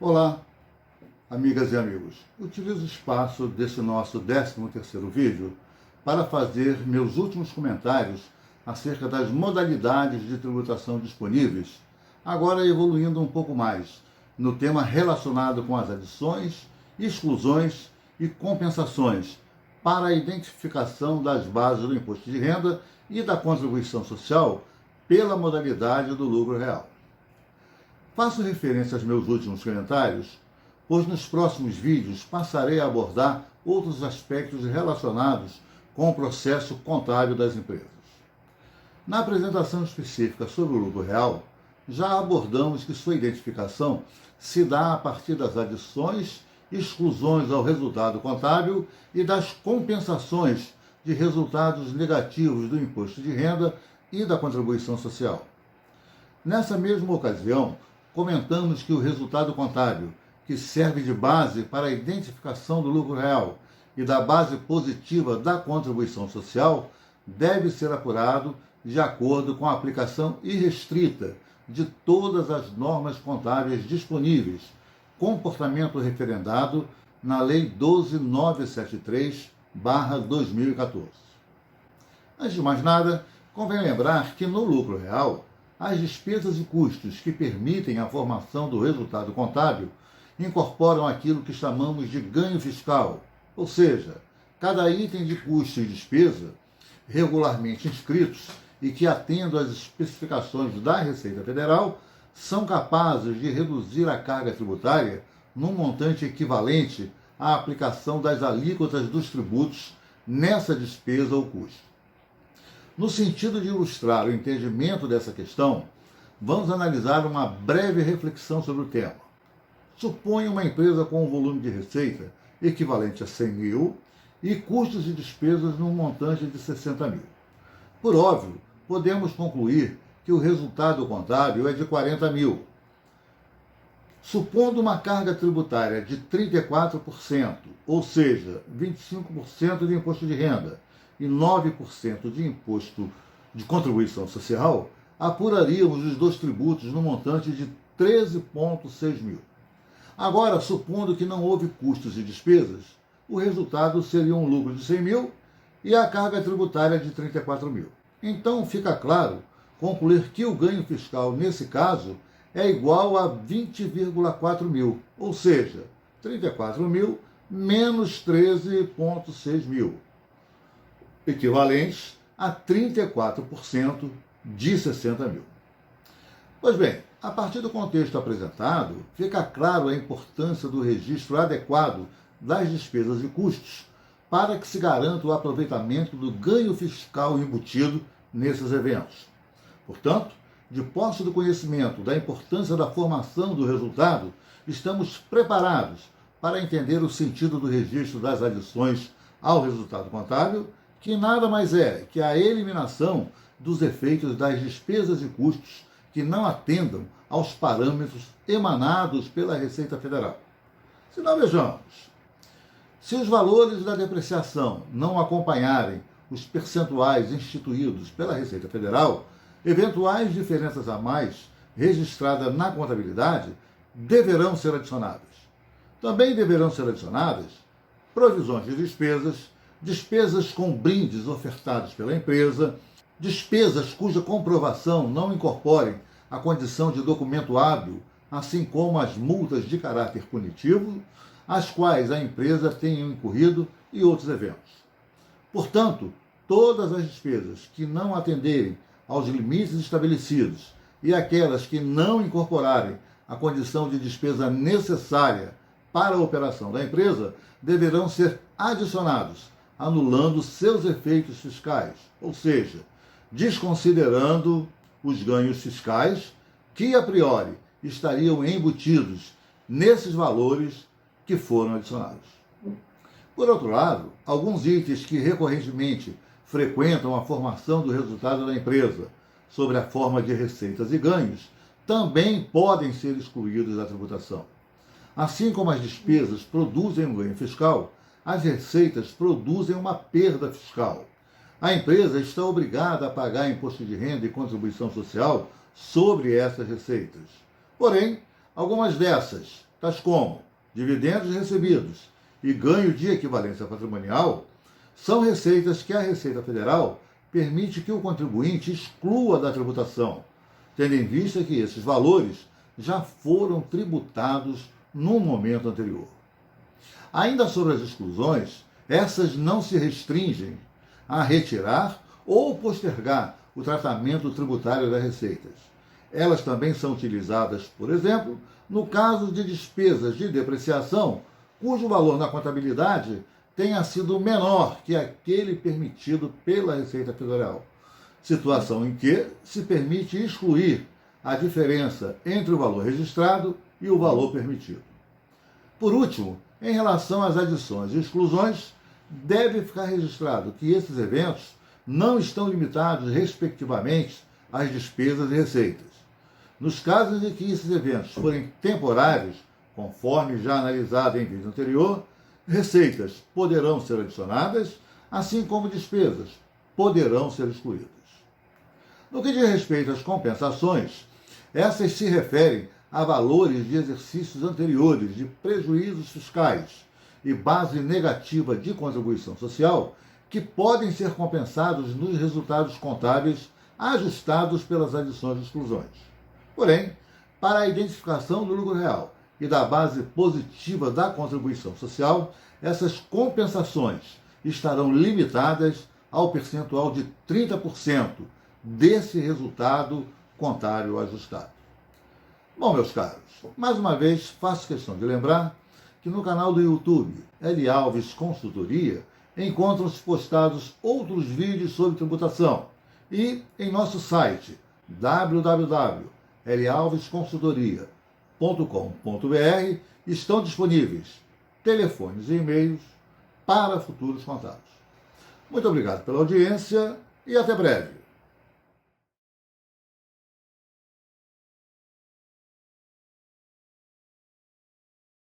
Olá, amigas e amigos. Utilizo o espaço desse nosso 13º vídeo para fazer meus últimos comentários acerca das modalidades de tributação disponíveis, agora evoluindo um pouco mais no tema relacionado com as adições, exclusões e compensações para a identificação das bases do imposto de renda e da contribuição social pela modalidade do lucro real. Faço referência aos meus últimos comentários, pois nos próximos vídeos passarei a abordar outros aspectos relacionados com o processo contábil das empresas. Na apresentação específica sobre o lucro real, já abordamos que sua identificação se dá a partir das adições e exclusões ao resultado contábil e das compensações de resultados negativos do imposto de renda e da contribuição social. Nessa mesma ocasião, comentamos que o resultado contábil, que serve de base para a identificação do lucro real e da base positiva da contribuição social, deve ser apurado de acordo com a aplicação irrestrita de todas as normas contábeis disponíveis, comportamento referendado na Lei 12.973/2014. Antes de mais nada, convém lembrar que no lucro real, as despesas e custos que permitem a formação do resultado contábil incorporam aquilo que chamamos de ganho fiscal, ou seja, cada item de custo e despesa regularmente inscritos e que atendam às especificações da Receita Federal são capazes de reduzir a carga tributária num montante equivalente à aplicação das alíquotas dos tributos nessa despesa ou custo. No sentido de ilustrar o entendimento dessa questão, vamos analisar uma breve reflexão sobre o tema. Suponha uma empresa com um volume de receita equivalente a 100 mil e custos e despesas num montante de 60 mil. Por óbvio, podemos concluir que o resultado contábil é de 40 mil. Supondo uma carga tributária de 34%, ou seja, 25% de imposto de renda, e 9% de imposto de contribuição social, apuraríamos os dois tributos no montante de 13,6 mil. Agora, supondo que não houve custos e despesas, o resultado seria um lucro de 100 mil e a carga tributária de 34 mil. Então, fica claro concluir que o ganho fiscal, nesse caso, é igual a 20,4 mil, ou seja, 34 mil menos 13,6 mil. Equivalentes a 34% de 60 mil. Pois bem, a partir do contexto apresentado, fica claro a importância do registro adequado das despesas e custos para que se garanta o aproveitamento do ganho fiscal embutido nesses eventos. Portanto, de posse do conhecimento da importância da formação do resultado, estamos preparados para entender o sentido do registro das adições ao resultado contábil, que nada mais é que a eliminação dos efeitos das despesas e custos que não atendam aos parâmetros emanados pela Receita Federal. Se não, vejamos. Se os valores da depreciação não acompanharem os percentuais instituídos pela Receita Federal, eventuais diferenças a mais registradas na contabilidade deverão ser adicionadas. Também deverão ser adicionadas provisões de despesas, despesas com brindes ofertados pela empresa, despesas cuja comprovação não incorporem a condição de documento hábil, assim como as multas de caráter punitivo, às quais a empresa tenha incorrido e outros eventos. Portanto, todas as despesas que não atenderem aos limites estabelecidos e aquelas que não incorporarem a condição de despesa necessária para a operação da empresa deverão ser adicionados, anulando seus efeitos fiscais, ou seja, desconsiderando os ganhos fiscais que, a priori, estariam embutidos nesses valores que foram adicionados. Por outro lado, alguns itens que recorrentemente frequentam a formação do resultado da empresa, sob a forma de receitas e ganhos, também podem ser excluídos da tributação. Assim como as despesas produzem um ganho fiscal, as receitas produzem uma perda fiscal. A empresa está obrigada a pagar imposto de renda e contribuição social sobre essas receitas. Porém, algumas dessas, tais como dividendos recebidos e ganho de equivalência patrimonial, são receitas que a Receita Federal permite que o contribuinte exclua da tributação, tendo em vista que esses valores já foram tributados no momento anterior. Ainda sobre as exclusões, essas não se restringem a retirar ou postergar o tratamento tributário das receitas. Elas também são utilizadas, por exemplo, no caso de despesas de depreciação, cujo valor na contabilidade tenha sido menor que aquele permitido pela Receita Federal, situação em que se permite excluir a diferença entre o valor registrado e o valor permitido. Por último, em relação às adições e exclusões, deve ficar registrado que esses eventos não estão limitados, respectivamente, às despesas e receitas. Nos casos em que esses eventos forem temporários, conforme já analisado em vídeo anterior, receitas poderão ser adicionadas, assim como despesas poderão ser excluídas. No que diz respeito às compensações, essas se referem a valores de exercícios anteriores de prejuízos fiscais e base negativa de contribuição social que podem ser compensados nos resultados contábeis ajustados pelas adições e exclusões. Porém, para a identificação do lucro real e da base positiva da contribuição social, essas compensações estarão limitadas ao percentual de 30% desse resultado contábil ajustado. Bom, meus caros, mais uma vez faço questão de lembrar que no canal do YouTube L. Alves Consultoria encontram-se postados outros vídeos sobre tributação e em nosso site www.lalvesconsultoria.com.br estão disponíveis telefones e e-mails para futuros contatos. Muito obrigado pela audiência e até breve.